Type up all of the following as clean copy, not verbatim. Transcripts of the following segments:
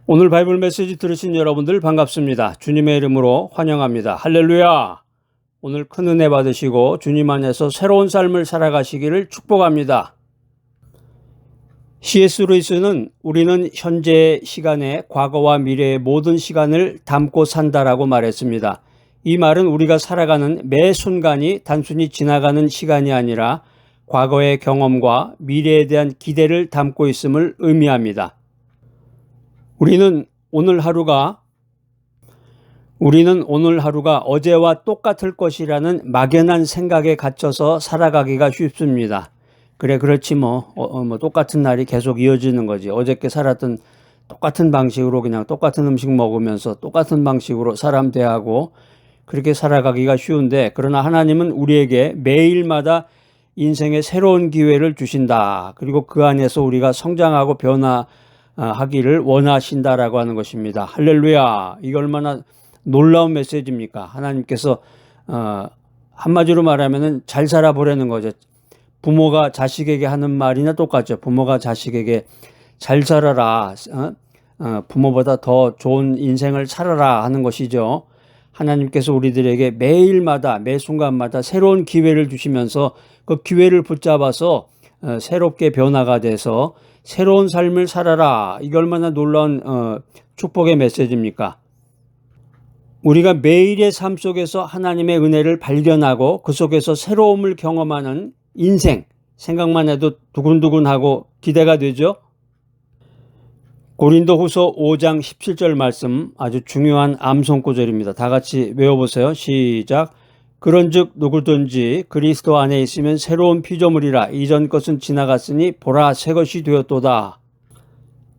오늘 바이블 메시지 들으신 여러분들 반갑습니다. 주님의 이름으로 환영합니다. 할렐루야! 오늘 큰 은혜 받으시고 주님 안에서 새로운 삶을 살아가시기를 축복합니다. C.S. 루이스는 우리는 현재 시간에 과거와 미래의 모든 시간을 담고 산다라고 말했습니다. 이 말은 우리가 살아가는 매 순간이 단순히 지나가는 시간이 아니라 과거의 경험과 미래에 대한 기대를 담고 있음을 의미합니다. 우리는 오늘 하루가 어제와 똑같을 것이라는 막연한 생각에 갇혀서 살아가기가 쉽습니다. 그렇지 똑같은 날이 계속 이어지는 거지. 어저께 살았던 똑같은 방식으로 그냥 똑같은 음식 먹으면서 똑같은 방식으로 사람 대하고 그렇게 살아가기가 쉬운데, 그러나 하나님은 우리에게 매일마다 인생의 새로운 기회를 주신다. 그리고 그 안에서 우리가 성장하고 변화하기를 원하신다라고 하는 것입니다. 할렐루야! 이게 얼마나 놀라운 메시지입니까? 하나님께서 한마디로 말하면은 잘 살아보라는 거죠. 부모가 자식에게 하는 말이나 똑같죠. 부모가 자식에게 잘 살아라, 부모보다 더 좋은 인생을 살아라 하는 것이죠. 하나님께서 우리들에게 매일마다 매 순간마다 새로운 기회를 주시면서 그 기회를 붙잡아서 새롭게 변화가 돼서 새로운 삶을 살아라. 이게 얼마나 놀라운 축복의 메시지입니까? 우리가 매일의 삶 속에서 하나님의 은혜를 발견하고 그 속에서 새로움을 경험하는 인생, 생각만 해도 두근두근하고 기대가 되죠. 고린도후서 5장 17절 말씀, 아주 중요한 암송구절입니다. 다 같이 외워보세요. 시작. 그런즉 누구든지 그리스도 안에 있으면 새로운 피조물이라. 이전 것은 지나갔으니 보라 새 것이 되었도다.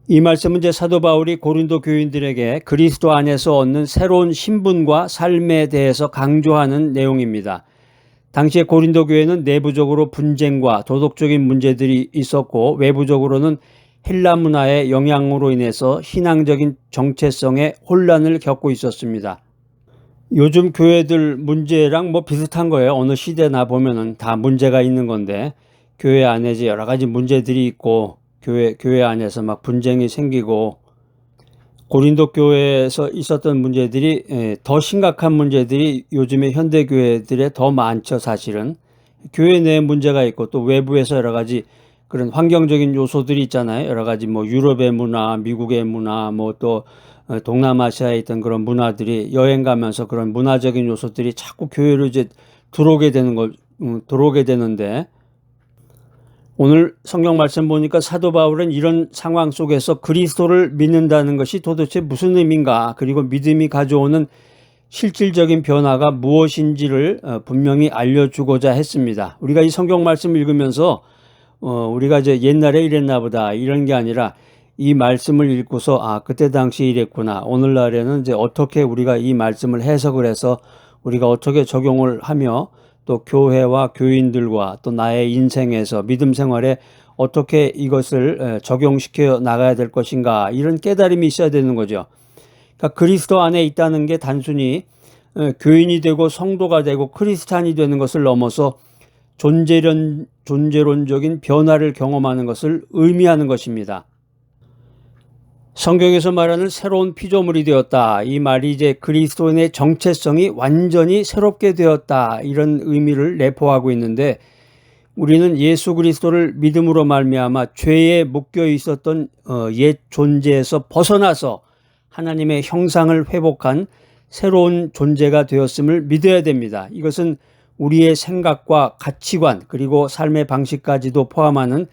이 말씀은 이제 사도 바울이 고린도 교인들에게 그리스도 안에서 얻는 새로운 신분과 삶에 대해서 강조하는 내용입니다. 당시에 고린도 교회는 내부적으로 분쟁과 도덕적인 문제들이 있었고, 외부적으로는 헬라 문화의 영향으로 인해서 신앙적인 정체성에 혼란을 겪고 있었습니다. 요즘 교회들 문제랑 비슷한 거예요. 어느 시대나 보면은 다 문제가 있는 건데, 교회 안에 이제 여러 가지 문제들이 있고, 교회 안에서 막 분쟁이 생기고, 고린도 교회에서 있었던 문제들이 더 심각한 문제들이 요즘의 현대 교회들에 더 많죠. 사실은 교회 내에 문제가 있고 또 외부에서 여러 가지 그런 환경적인 요소들이 있잖아요. 여러 가지 유럽의 문화, 미국의 문화, 또 동남아시아에 있던 그런 문화들이 여행 가면서 그런 문화적인 요소들이 자꾸 교회로 이제 들어오게 되는데, 오늘 성경 말씀 보니까 사도 바울은 이런 상황 속에서 그리스도를 믿는다는 것이 도대체 무슨 의미인가, 그리고 믿음이 가져오는 실질적인 변화가 무엇인지를 분명히 알려주고자 했습니다. 우리가 이 성경 말씀을 읽으면서 우리가 이제 옛날에 이랬나 보다 이런 게 아니라, 이 말씀을 읽고서 그때 당시 이랬구나, 오늘날에는 이제 어떻게 우리가 이 말씀을 해석을 해서 우리가 어떻게 적용을 하며 또 교회와 교인들과 또 나의 인생에서 믿음 생활에 어떻게 이것을 적용시켜 나가야 될 것인가, 이런 깨달음이 있어야 되는 거죠. 그러니까 그리스도 안에 있다는 게 단순히 교인이 되고 성도가 되고 크리스찬이 되는 것을 넘어서 존재론적인 변화를 경험하는 것을 의미하는 것입니다. 성경에서 말하는 새로운 피조물이 되었다, 이 말이 이제 그리스도인의 정체성이 완전히 새롭게 되었다, 이런 의미를 내포하고 있는데, 우리는 예수 그리스도를 믿음으로 말미암아 죄에 묶여 있었던 옛 존재에서 벗어나서 하나님의 형상을 회복한 새로운 존재가 되었음을 믿어야 됩니다. 이것은 우리의 생각과 가치관 그리고 삶의 방식까지도 포함하는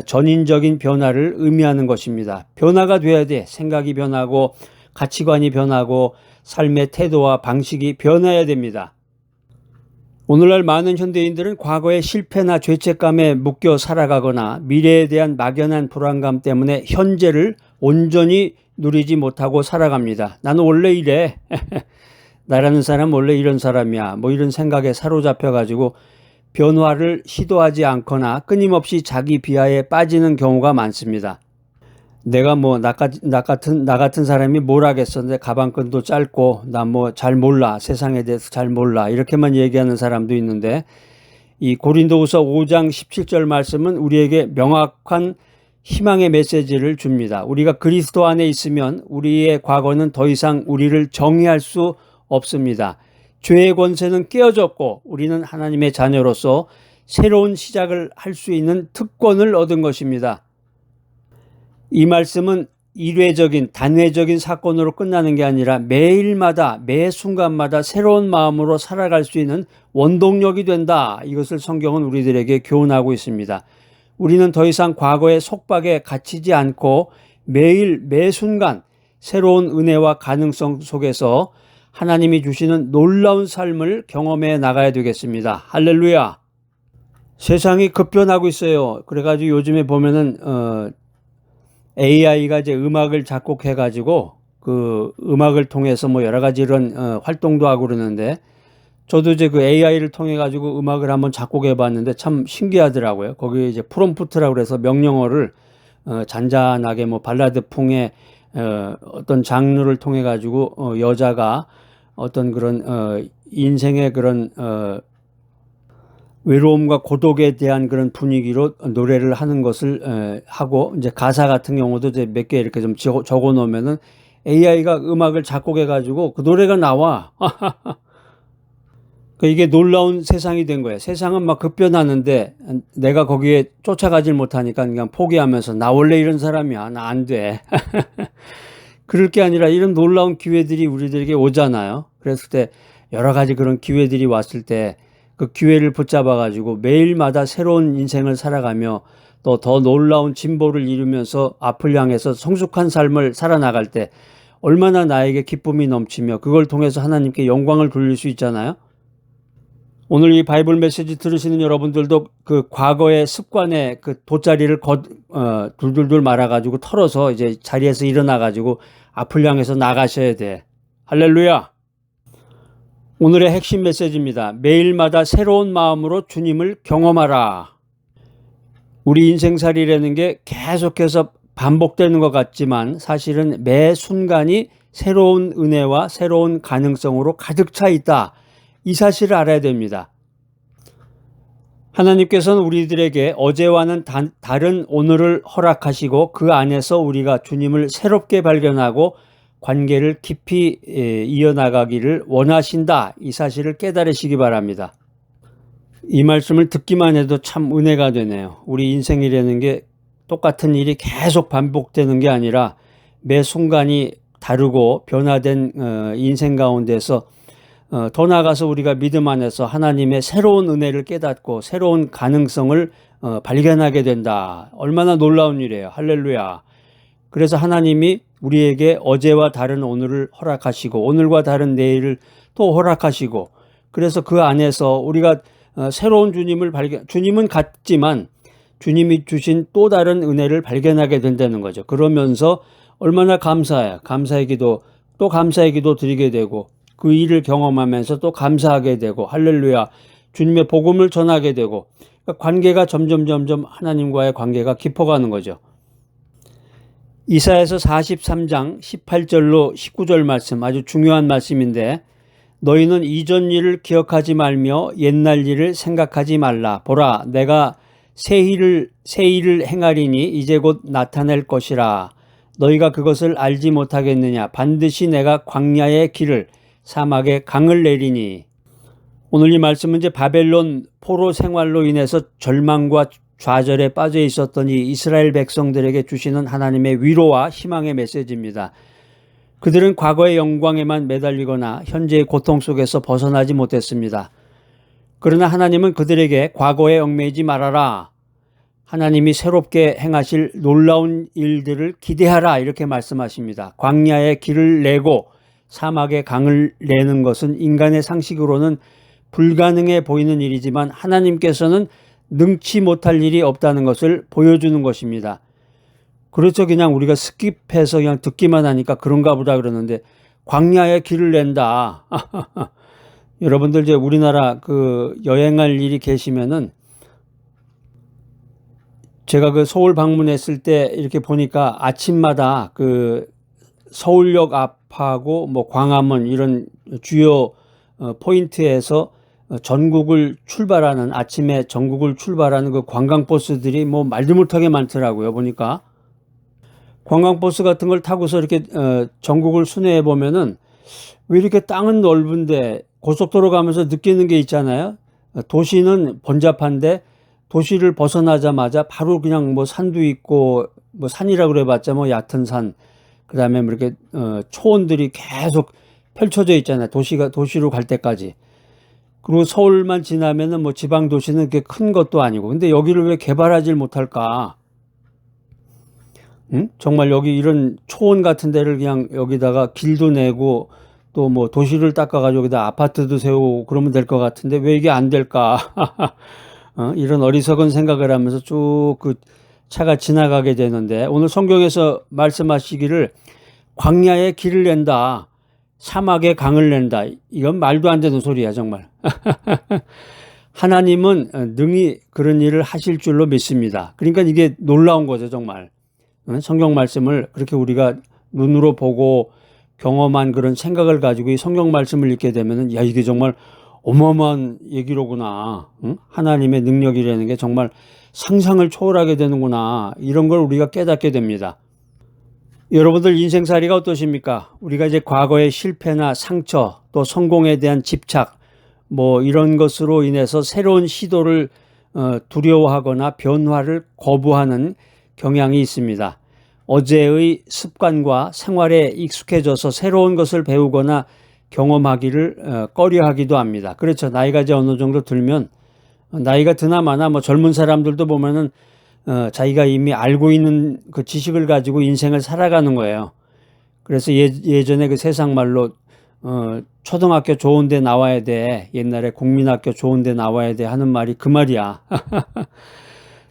전인적인 변화를 의미하는 것입니다. 변화가 돼야 돼. 생각이 변하고 가치관이 변하고 삶의 태도와 방식이 변해야 됩니다. 오늘날 많은 현대인들은 과거의 실패나 죄책감에 묶여 살아가거나 미래에 대한 막연한 불안감 때문에 현재를 온전히 누리지 못하고 살아갑니다. 나는 원래 이래. 나라는 사람 원래 이런 사람이야. 이런 생각에 사로잡혀가지고 변화를 시도하지 않거나 끊임없이 자기 비하에 빠지는 경우가 많습니다. 내가 나 같은 사람이 뭘 하겠어. 내 가방끈도 짧고 나 잘 몰라. 세상에 대해서 잘 몰라. 이렇게만 얘기하는 사람도 있는데, 이 고린도후서 5장 17절 말씀은 우리에게 명확한 희망의 메시지를 줍니다. 우리가 그리스도 안에 있으면 우리의 과거는 더 이상 우리를 정의할 수 없습니다. 죄의 권세는 깨어졌고 우리는 하나님의 자녀로서 새로운 시작을 할 수 있는 특권을 얻은 것입니다. 이 말씀은 일회적인 단회적인 사건으로 끝나는 게 아니라 매일마다 매 순간마다 새로운 마음으로 살아갈 수 있는 원동력이 된다. 이것을 성경은 우리들에게 교훈하고 있습니다. 우리는 더 이상 과거의 속박에 갇히지 않고 매일 매 순간 새로운 은혜와 가능성 속에서 하나님이 주시는 놀라운 삶을 경험해 나가야 되겠습니다. 할렐루야. 세상이 급변하고 있어요. 그래가지고 요즘에 보면은 AI가 이제 음악을 작곡해가지고 그 음악을 통해서 뭐 여러 가지 이런 활동도 하고 그러는데, 저도 이제 그 AI를 통해 가지고 음악을 한번 작곡해 봤는데 참 신기하더라고요. 거기에 이제 프롬프트라고 그래서 명령어를 잔잔하게 뭐 발라드풍의 어떤 장르를 통해 가지고 여자가 어떤 그런 인생의 그런 외로움과 고독에 대한 그런 분위기로 노래를 하는 것을 하고, 이제 가사 같은 경우도 이제 몇 개 이렇게 좀 적어 놓으면은 AI가 음악을 작곡해 가지고 그 노래가 나와. 이게 놀라운 세상이 된 거예요. 세상은 막 급변하는데 내가 거기에 쫓아가질 못하니까 그냥 포기하면서 나 원래 이런 사람이야. 나 안 돼. 그럴 게 아니라 이런 놀라운 기회들이 우리들에게 오잖아요. 그랬을 때 여러 가지 그런 기회들이 왔을 때 그 기회를 붙잡아 가지고 매일마다 새로운 인생을 살아가며 또 더 놀라운 진보를 이루면서 앞을 향해서 성숙한 삶을 살아나갈 때 얼마나 나에게 기쁨이 넘치며 그걸 통해서 하나님께 영광을 돌릴 수 있잖아요. 오늘 이 바이블 메시지 들으시는 여러분들도 그 과거의 습관의 그 돗자리를 둘둘둘 말아가지고 털어서 이제 자리에서 일어나가지고 앞을 향해서 나가셔야 돼. 할렐루야. 오늘의 핵심 메시지입니다. 매일마다 새로운 마음으로 주님을 경험하라. 우리 인생살이라는 게 계속해서 반복되는 것 같지만 사실은 매 순간이 새로운 은혜와 새로운 가능성으로 가득 차 있다. 이 사실을 알아야 됩니다. 하나님께서는 우리들에게 어제와는 다른 오늘을 허락하시고 그 안에서 우리가 주님을 새롭게 발견하고 관계를 깊이 이어나가기를 원하신다. 이 사실을 깨달으시기 바랍니다. 이 말씀을 듣기만 해도 참 은혜가 되네요. 우리 인생이라는 게 똑같은 일이 계속 반복되는 게 아니라 매 순간이 다르고 변화된 인생 가운데서 더 나아가서 우리가 믿음 안에서 하나님의 새로운 은혜를 깨닫고 새로운 가능성을 발견하게 된다. 얼마나 놀라운 일이에요. 할렐루야. 그래서 하나님이 우리에게 어제와 다른 오늘을 허락하시고 오늘과 다른 내일을 또 허락하시고, 그래서 그 안에서 우리가 새로운 주님은 같지만 주님이 주신 또 다른 은혜를 발견하게 된다는 거죠. 그러면서 얼마나 감사해요. 감사의 기도 드리게 되고 그 일을 경험하면서 또 감사하게 되고, 할렐루야, 주님의 복음을 전하게 되고, 그러니까 관계가 점점 하나님과의 관계가 깊어가는 거죠. 이사야서 43장 18절로 19절 말씀, 아주 중요한 말씀인데, 너희는 이전 일을 기억하지 말며 옛날 일을 생각하지 말라. 보라, 내가 새 일을 행하리니 이제 곧 나타낼 것이라. 너희가 그것을 알지 못하겠느냐. 반드시 내가 광야의 길을 사막에 강을 내리니. 오늘 이 말씀은 이제 바벨론 포로 생활로 인해서 절망과 좌절에 빠져 있었던 이 이스라엘 백성들에게 주시는 하나님의 위로와 희망의 메시지입니다. 그들은 과거의 영광에만 매달리거나 현재의 고통 속에서 벗어나지 못했습니다. 그러나 하나님은 그들에게 과거에 얽매이지 말아라. 하나님이 새롭게 행하실 놀라운 일들을 기대하라. 이렇게 말씀하십니다. 광야의 길을 내고 사막에 강을 내는 것은 인간의 상식으로는 불가능해 보이는 일이지만 하나님께서는 능치 못할 일이 없다는 것을 보여주는 것입니다. 그렇죠. 그냥 우리가 스킵해서 그냥 듣기만 하니까 그런가 보다 그러는데, 광야의 길을 낸다. 여러분들 이제 우리나라 그 여행할 일이 계시면은, 제가 그 서울 방문했을 때 이렇게 보니까 아침마다 그 서울역 앞하고 뭐 광화문 이런 주요 포인트에서 전국을 출발하는 아침에 전국을 출발하는 그 관광버스들이 뭐 말도 못하게 많더라고요. 보니까 관광버스 같은 걸 타고서 이렇게 전국을 순회해 보면은 왜 이렇게 땅은 넓은데 고속도로 가면서 느끼는 게 있잖아요. 도시는 번잡한데 도시를 벗어나자마자 바로 그냥 뭐 산도 있고 뭐 산이라고 그래봤자 뭐 얕은 산, 그다음에 뭐 이렇게 초원들이 계속 펼쳐져 있잖아요. 도시로 갈 때까지. 그리고 서울만 지나면은 뭐 지방 도시는 그렇게 큰 것도 아니고. 근데 여기를 왜 개발하지 못할까? 응? 정말 여기 이런 초원 같은 데를 그냥 여기다가 길도 내고 또 뭐 도시를 닦아가지고 여기다 아파트도 세우고 그러면 될 것 같은데 왜 이게 안 될까? 이런 어리석은 생각을 하면서 쭉 그 차가 지나가게 되는데, 오늘 성경에서 말씀하시기를 광야에 길을 낸다, 사막에 강을 낸다. 이건 말도 안 되는 소리야 정말. 하나님은 능히 그런 일을 하실 줄로 믿습니다. 그러니까 이게 놀라운 거죠 정말. 성경 말씀을 그렇게 우리가 눈으로 보고 경험한 그런 생각을 가지고 이 성경 말씀을 읽게 되면은 야, 이게 정말 어마어마한 얘기로구나. 응? 하나님의 능력이라는 게 정말 상상을 초월하게 되는구나. 이런 걸 우리가 깨닫게 됩니다. 여러분들 인생살이가 어떠십니까? 우리가 이제 과거의 실패나 상처, 또 성공에 대한 집착, 뭐 이런 것으로 인해서 새로운 시도를 두려워하거나 변화를 거부하는 경향이 있습니다. 어제의 습관과 생활에 익숙해져서 새로운 것을 배우거나 경험하기를 꺼려하기도 합니다. 그렇죠. 나이가 이제 어느 정도 들면, 나이가 드나마나 뭐 젊은 사람들도 보면은 자기가 이미 알고 있는 그 지식을 가지고 인생을 살아가는 거예요. 그래서 예전에 그 세상 말로 초등학교 좋은 데 나와야 돼, 옛날에 국민학교 좋은 데 나와야 돼 하는 말이 그 말이야.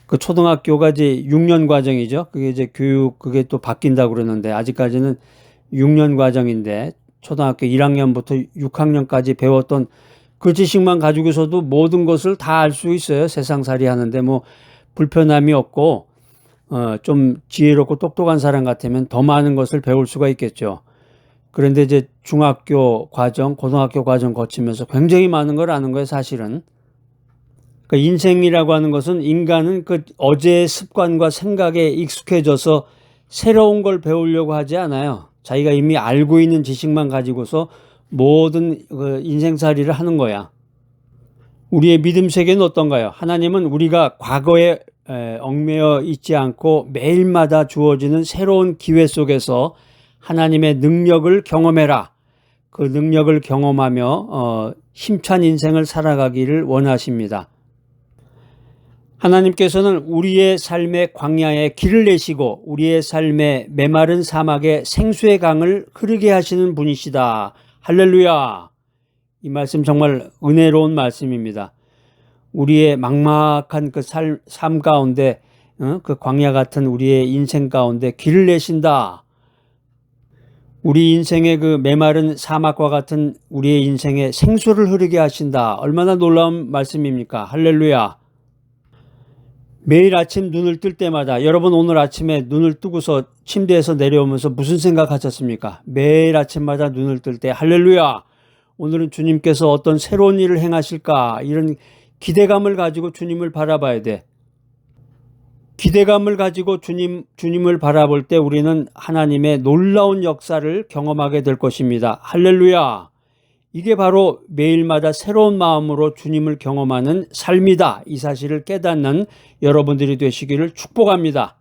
그 초등학교가 이제 6년 과정이죠. 그게 이제 그게 또 바뀐다고 그러는데, 아직까지는 6년 과정인데 초등학교 1학년부터 6학년까지 배웠던 그 지식만 가지고서도 모든 것을 다 알 수 있어요. 세상살이 하는데 뭐 불편함이 없고 좀 지혜롭고 똑똑한 사람 같으면 더 많은 것을 배울 수가 있겠죠. 그런데 이제 중학교 과정, 고등학교 과정 거치면서 굉장히 많은 걸 아는 거예요, 사실은. 그러니까 인생이라고 하는 것은 인간은 그 어제의 습관과 생각에 익숙해져서 새로운 걸 배우려고 하지 않아요. 자기가 이미 알고 있는 지식만 가지고서 모든 그 인생살이를 하는 거야. 우리의 믿음 세계는 어떤가요? 하나님은 우리가 과거에 얽매여 있지 않고 매일마다 주어지는 새로운 기회 속에서 하나님의 능력을 경험해라. 그 능력을 경험하며 힘찬 인생을 살아가기를 원하십니다. 하나님께서는 우리의 삶의 광야에 길을 내시고 우리의 삶의 메마른 사막에 생수의 강을 흐르게 하시는 분이시다. 할렐루야. 이 말씀 정말 은혜로운 말씀입니다. 우리의 막막한 그 삶 가운데, 그 광야 같은 우리의 인생 가운데 길을 내신다. 우리 인생의 그 메마른 사막과 같은 우리의 인생에 생수를 흐르게 하신다. 얼마나 놀라운 말씀입니까? 할렐루야. 매일 아침 눈을 뜰 때마다, 여러분 오늘 아침에 눈을 뜨고서 침대에서 내려오면서 무슨 생각하셨습니까? 매일 아침마다 눈을 뜰 때 할렐루야, 오늘은 주님께서 어떤 새로운 일을 행하실까, 이런 기대감을 가지고 주님을 바라봐야 돼. 기대감을 가지고 주님을 바라볼 때 우리는 하나님의 놀라운 역사를 경험하게 될 것입니다. 할렐루야. 이게 바로 매일마다 새로운 마음으로 주님을 경험하는 삶이다. 이 사실을 깨닫는 여러분들이 되시기를 축복합니다.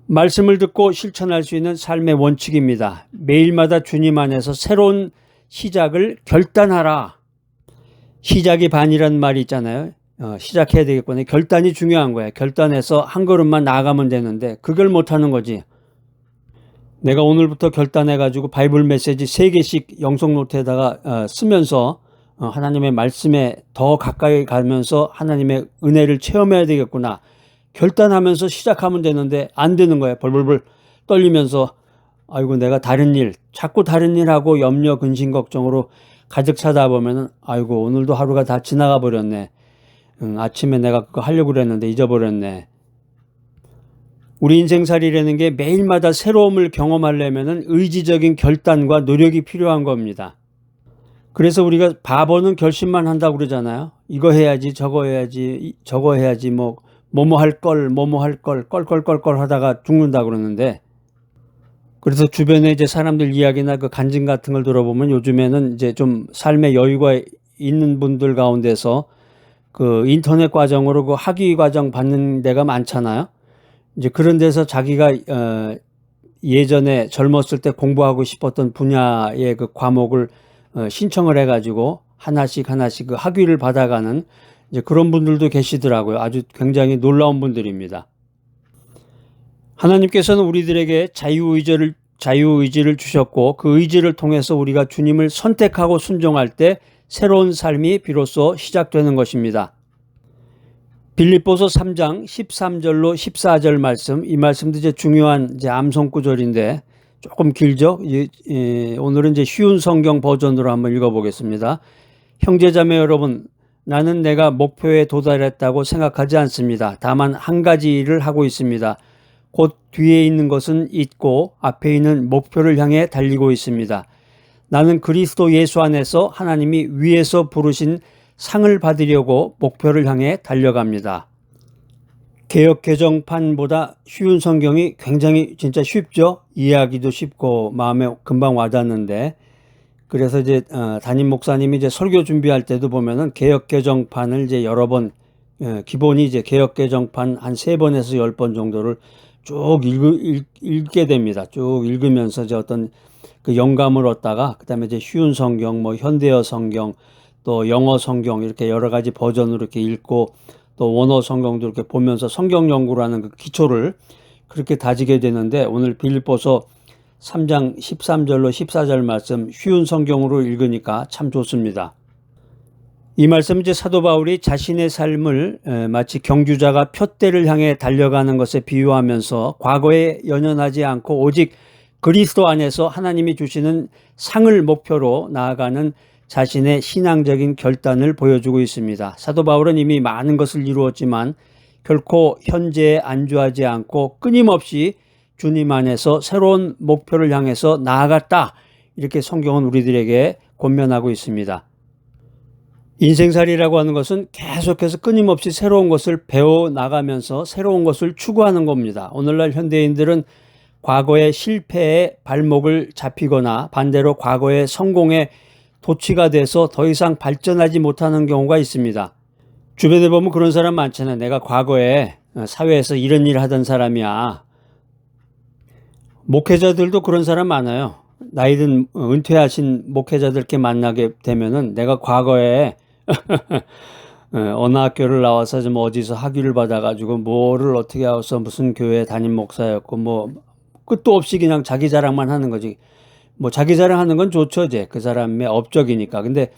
말씀을 듣고 실천할 수 있는 삶의 원칙입니다. 매일마다 주님 안에서 새로운 시작을 결단하라. 시작이 반이라는 말이 있잖아요. 시작해야 되겠구나. 결단이 중요한 거예요. 결단해서 한 걸음만 나아가면 되는데 그걸 못하는 거지. 내가 오늘부터 결단해가지고 바이블 메시지 3개씩 영성 노트에다가 쓰면서 하나님의 말씀에 더 가까이 가면서 하나님의 은혜를 체험해야 되겠구나. 결단하면서 시작하면 되는데 안 되는 거예요. 벌벌벌 떨리면서 아이고 내가 자꾸 다른 일하고 염려, 근심, 걱정으로 가득 차다 보면은 아이고 오늘도 하루가 다 지나가 버렸네. 아침에 내가 그거 하려고 그랬는데 잊어버렸네. 우리 인생살이라는 게 매일마다 새로움을 경험하려면은 의지적인 결단과 노력이 필요한 겁니다. 그래서 우리가 바보는 결심만 한다고 그러잖아요. 이거 해야지, 저거 해야지, 저거 해야지, 뭐뭐 할 걸, 뭐뭐 할 걸, 껄껄껄껄 하다가 죽는다 그러는데, 그래서 주변에 이제 사람들 이야기나 그 간증 같은 걸 들어보면 요즘에는 이제 좀 삶의 여유가 있는 분들 가운데서 그 인터넷 과정으로 그 학위 과정 받는 데가 많잖아요. 이제 그런 데서 자기가 예전에 젊었을 때 공부하고 싶었던 분야의 그 과목을 신청을 해가지고 하나씩 그 학위를 받아가는 이제 그런 분들도 계시더라고요. 아주 굉장히 놀라운 분들입니다. 하나님께서는 우리들에게 자유의지를 주셨고 그 의지를 통해서 우리가 주님을 선택하고 순종할 때 새로운 삶이 비로소 시작되는 것입니다. 빌립보서 3장 13절로 14절 말씀, 이 말씀도 이제 중요한 이제 암송 구절인데 조금 길죠? 오늘은 이제 쉬운 성경 버전으로 한번 읽어보겠습니다. 형제자매 여러분, 나는 내가 목표에 도달했다고 생각하지 않습니다. 다만 한 가지 일을 하고 있습니다. 곧 뒤에 있는 것은 잊고 앞에 있는 목표를 향해 달리고 있습니다. 나는 그리스도 예수 안에서 하나님이 위에서 부르신 상을 받으려고 목표를 향해 달려갑니다. 개역 개정판보다 쉬운 성경이 굉장히 진짜 쉽죠? 이해하기도 쉽고 마음에 금방 와닿는데, 그래서 이제 담임 목사님이 이제 설교 준비할 때도 보면은 개역 개정판을 이제 여러 번, 기본이 이제 개역 개정판 한 3번에서 10번 정도를 쭉 읽게 됩니다. 쭉 읽으면서 이제 어떤 그 영감을 얻다가 그다음에 이제 쉬운 성경, 뭐 현대어 성경, 또 영어 성경 이렇게 여러 가지 버전으로 이렇게 읽고 또 원어 성경도 이렇게 보면서 성경 연구를 하는 그 기초를 그렇게 다지게 되는데, 오늘 빌립보서 3장 13절로 14절 말씀 쉬운 성경으로 읽으니까 참 좋습니다. 이 말씀 이제 사도 바울이 자신의 삶을 마치 경주자가 푯대를 향해 달려가는 것에 비유하면서 과거에 연연하지 않고 오직 그리스도 안에서 하나님이 주시는 상을 목표로 나아가는 자신의 신앙적인 결단을 보여주고 있습니다. 사도 바울은 이미 많은 것을 이루었지만 결코 현재에 안주하지 않고 끊임없이 주님 안에서 새로운 목표를 향해서 나아갔다. 이렇게 성경은 우리들에게 권면하고 있습니다. 인생살이라고 하는 것은 계속해서 끊임없이 새로운 것을 배워나가면서 새로운 것을 추구하는 겁니다. 오늘날 현대인들은 과거의 실패에 발목을 잡히거나 반대로 과거의 성공에 도취가 돼서 더 이상 발전하지 못하는 경우가 있습니다. 주변에 보면 그런 사람 많잖아요. 내가 과거에 사회에서 이런 일을 하던 사람이야. 목회자들도 그런 사람 많아요. 나이든 은퇴하신 목회자들 이렇게 만나게 되면은 내가 과거에 어느 학교를 나와서 좀 어디서 학위를 받아가지고 뭐를 어떻게 하고서 무슨 교회 담임 목사였고 뭐 끝도 없이 그냥 자기 자랑만 하는 거지. 뭐 자기 자랑하는 건 좋죠, 이제 그 사람의 업적이니까. 근데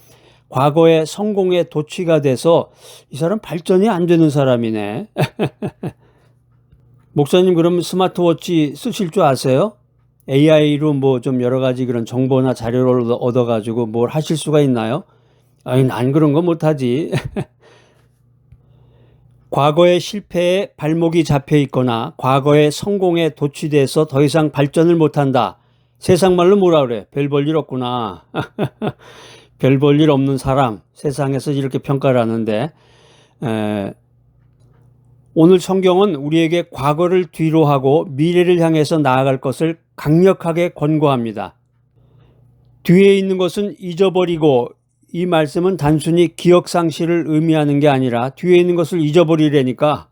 과거에 성공에 도취가 돼서 이 사람 발전이 안 되는 사람이네. 목사님, 그럼 스마트워치 쓰실 줄 아세요? AI로 뭐 좀 여러 가지 그런 정보나 자료를 얻어가지고 뭘 하실 수가 있나요? 아니, 난 그런 거 못하지. 과거의 실패에 발목이 잡혀 있거나 과거의 성공에 도취돼서 더 이상 발전을 못한다. 세상 말로 뭐라 그래? 별 볼 일 없구나. 별 볼 일 없는 사람, 세상에서 이렇게 평가를 하는데, 오늘 성경은 우리에게 과거를 뒤로 하고 미래를 향해서 나아갈 것을 강력하게 권고합니다. 뒤에 있는 것은 잊어버리고, 이 말씀은 단순히 기억상실을 의미하는 게 아니라 뒤에 있는 것을 잊어버리려니까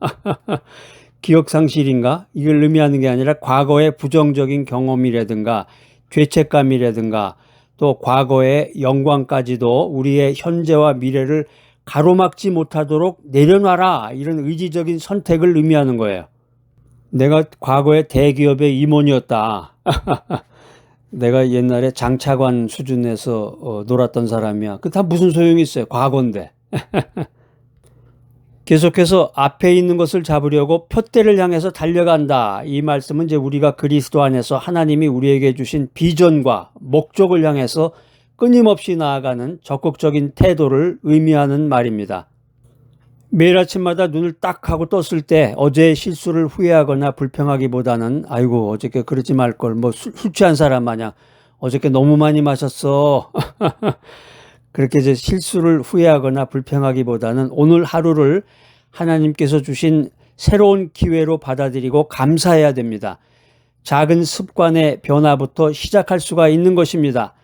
기억상실인가? 이걸 의미하는 게 아니라 과거의 부정적인 경험이라든가 죄책감이라든가 또 과거의 영광까지도 우리의 현재와 미래를 가로막지 못하도록 내려놔라, 이런 의지적인 선택을 의미하는 거예요. 내가 과거에 대기업의 임원이었다. 내가 옛날에 장차관 수준에서 놀았던 사람이야. 그 다 무슨 소용이 있어요? 과거인데. 계속해서 앞에 있는 것을 잡으려고 푯대를 향해서 달려간다. 이 말씀은 이제 우리가 그리스도 안에서 하나님이 우리에게 주신 비전과 목적을 향해서 끊임없이 나아가는 적극적인 태도를 의미하는 말입니다. 매일 아침마다 눈을 딱 하고 떴을 때 어제의 실수를 후회하거나 불평하기보다는 아이고 어저께 그러지 말걸, 뭐 술 취한 사람 마냥 어저께 너무 많이 마셨어. 그렇게 이제 실수를 후회하거나 불평하기보다는 오늘 하루를 하나님께서 주신 새로운 기회로 받아들이고 감사해야 됩니다. 작은 습관의 변화부터 시작할 수가 있는 것입니다.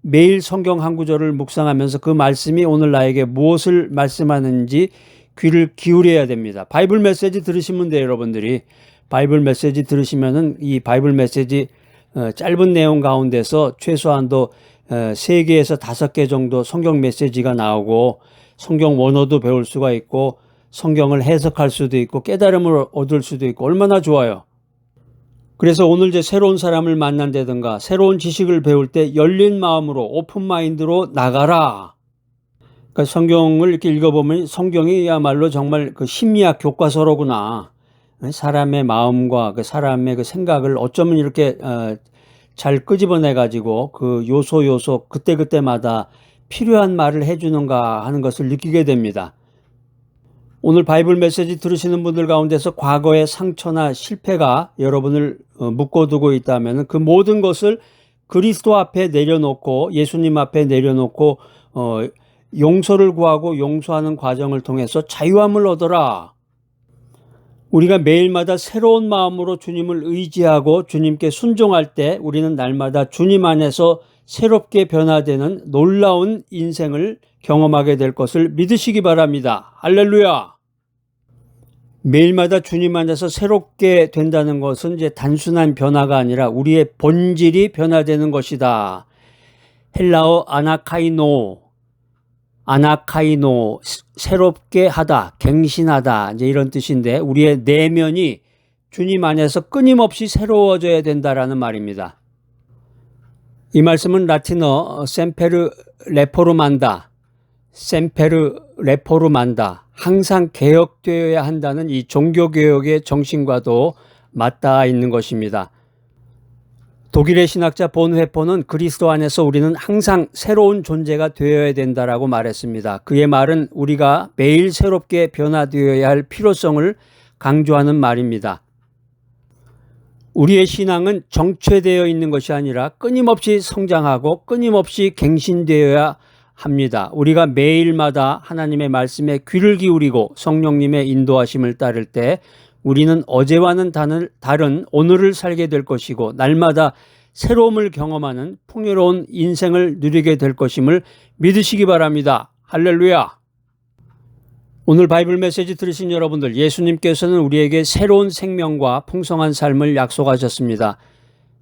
매일 성경 한 구절을 묵상하면서 그 말씀이 오늘 나에게 무엇을 말씀하는지 귀를 기울여야 됩니다. 바이블 메시지 들으시면 돼요, 여러분들이. 바이블 메시지 들으시면은 이 바이블 메시지 짧은 내용 가운데서 최소한도 3개에서 5개 정도 성경 메시지가 나오고 성경 원어도 배울 수가 있고 성경을 해석할 수도 있고 깨달음을 얻을 수도 있고 얼마나 좋아요. 그래서 오늘 이제 새로운 사람을 만난다든가 새로운 지식을 배울 때 열린 마음으로 오픈 마인드로 나가라. 그러니까 성경을 이렇게 읽어보면 성경이야말로 정말 그 심리학 교과서로구나. 사람의 마음과 그 사람의 그 생각을 어쩌면 이렇게 잘 끄집어내 가지고 그 요소 그때그때마다 필요한 말을 해주는가 하는 것을 느끼게 됩니다. 오늘 바이블 메시지 들으시는 분들 가운데서 과거의 상처나 실패가 여러분을 묶어두고 있다면 그 모든 것을 그리스도 앞에 내려놓고 예수님 앞에 내려놓고 용서를 구하고 용서하는 과정을 통해서 자유함을 얻어라. 우리가 매일마다 새로운 마음으로 주님을 의지하고 주님께 순종할 때 우리는 날마다 주님 안에서 새롭게 변화되는 놀라운 인생을 경험하게 될 것을 믿으시기 바랍니다. 할렐루야! 매일마다 주님 안에서 새롭게 된다는 것은 이제 단순한 변화가 아니라 우리의 본질이 변화되는 것이다. 헬라어 아나카이노, 새롭게 하다, 갱신하다, 이제 이런 뜻인데 우리의 내면이 주님 안에서 끊임없이 새로워져야 된다라는 말입니다. 이 말씀은 라틴어 셈페르 레포르만다, 항상 개혁되어야 한다는 이 종교개혁의 정신과도 맞닿아 있는 것입니다. 독일의 신학자 본회포는 그리스도 안에서 우리는 항상 새로운 존재가 되어야 된다라고 말했습니다. 그의 말은 우리가 매일 새롭게 변화되어야 할 필요성을 강조하는 말입니다. 우리의 신앙은 정체되어 있는 것이 아니라 끊임없이 성장하고 끊임없이 갱신되어야 합니다. 우리가 매일마다 하나님의 말씀에 귀를 기울이고 성령님의 인도하심을 따를 때 우리는 어제와는 다른 오늘을 살게 될 것이고 날마다 새로움을 경험하는 풍요로운 인생을 누리게 될 것임을 믿으시기 바랍니다. 할렐루야! 오늘 바이블 메시지 들으신 여러분들, 예수님께서는 우리에게 새로운 생명과 풍성한 삶을 약속하셨습니다.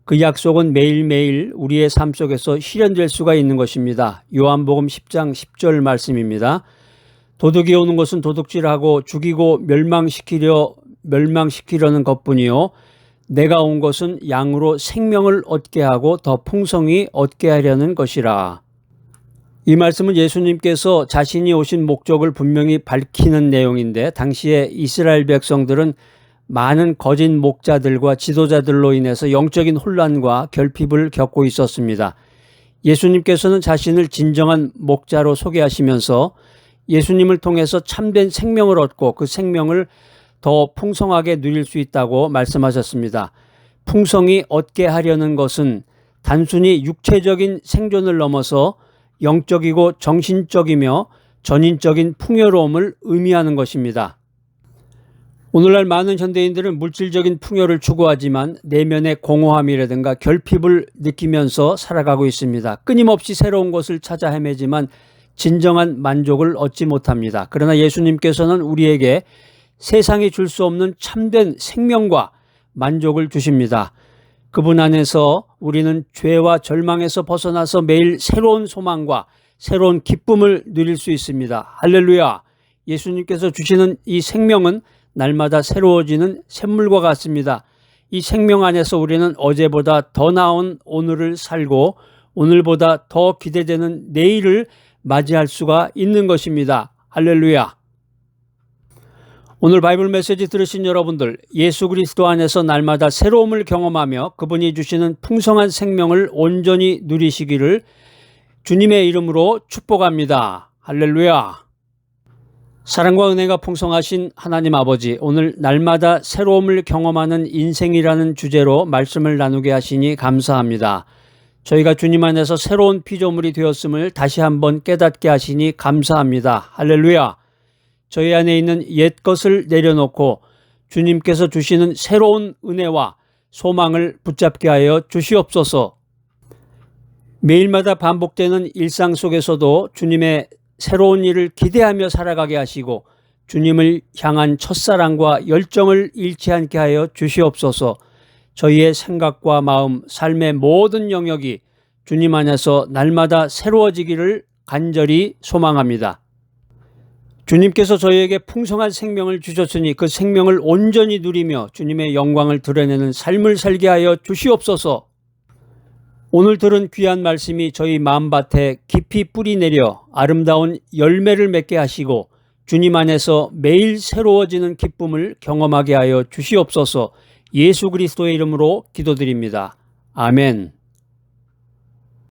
그 약속은 매일매일 우리의 삶 속에서 실현될 수가 있는 것입니다. 요한복음 10장 10절 말씀입니다. 도둑이 오는 것은 도둑질하고 죽이고 멸망시키려는 것뿐이요 내가 온 것은 양으로 생명을 얻게 하고 더 풍성히 얻게 하려는 것이라. 이 말씀은 예수님께서 자신이 오신 목적을 분명히 밝히는 내용인데 당시에 이스라엘 백성들은 많은 거짓 목자들과 지도자들로 인해서 영적인 혼란과 결핍을 겪고 있었습니다. 예수님께서는 자신을 진정한 목자로 소개하시면서 예수님을 통해서 참된 생명을 얻고 그 생명을 더 풍성하게 누릴 수 있다고 말씀하셨습니다. 풍성히 얻게 하려는 것은 단순히 육체적인 생존을 넘어서 영적이고 정신적이며 전인적인 풍요로움을 의미하는 것입니다. 오늘날 많은 현대인들은 물질적인 풍요를 추구하지만 내면의 공허함이라든가 결핍을 느끼면서 살아가고 있습니다. 끊임없이 새로운 것을 찾아 헤매지만 진정한 만족을 얻지 못합니다. 그러나 예수님께서는 우리에게 세상이 줄 수 없는 참된 생명과 만족을 주십니다. 그분 안에서 우리는 죄와 절망에서 벗어나서 매일 새로운 소망과 새로운 기쁨을 누릴 수 있습니다. 할렐루야! 예수님께서 주시는 이 생명은 날마다 새로워지는 샘물과 같습니다. 이 생명 안에서 우리는 어제보다 더 나은 오늘을 살고 오늘보다 더 기대되는 내일을 맞이할 수가 있는 것입니다. 할렐루야! 오늘 바이블 메시지 들으신 여러분들, 예수 그리스도 안에서 날마다 새로움을 경험하며 그분이 주시는 풍성한 생명을 온전히 누리시기를 주님의 이름으로 축복합니다. 할렐루야! 사랑과 은혜가 풍성하신 하나님 아버지, 오늘 날마다 새로움을 경험하는 인생이라는 주제로 말씀을 나누게 하시니 감사합니다. 저희가 주님 안에서 새로운 피조물이 되었음을 다시 한번 깨닫게 하시니 감사합니다. 할렐루야. 저희 안에 있는 옛 것을 내려놓고 주님께서 주시는 새로운 은혜와 소망을 붙잡게 하여 주시옵소서. 매일마다 반복되는 일상 속에서도 주님의 새로운 일을 기대하며 살아가게 하시고 주님을 향한 첫사랑과 열정을 잃지 않게 하여 주시옵소서. 저희의 생각과 마음, 삶의 모든 영역이 주님 안에서 날마다 새로워지기를 간절히 소망합니다. 주님께서 저희에게 풍성한 생명을 주셨으니 그 생명을 온전히 누리며 주님의 영광을 드러내는 삶을 살게 하여 주시옵소서. 오늘 들은 귀한 말씀이 저희 마음밭에 깊이 뿌리내려 아름다운 열매를 맺게 하시고 주님 안에서 매일 새로워지는 기쁨을 경험하게 하여 주시옵소서. 예수 그리스도의 이름으로 기도드립니다. 아멘.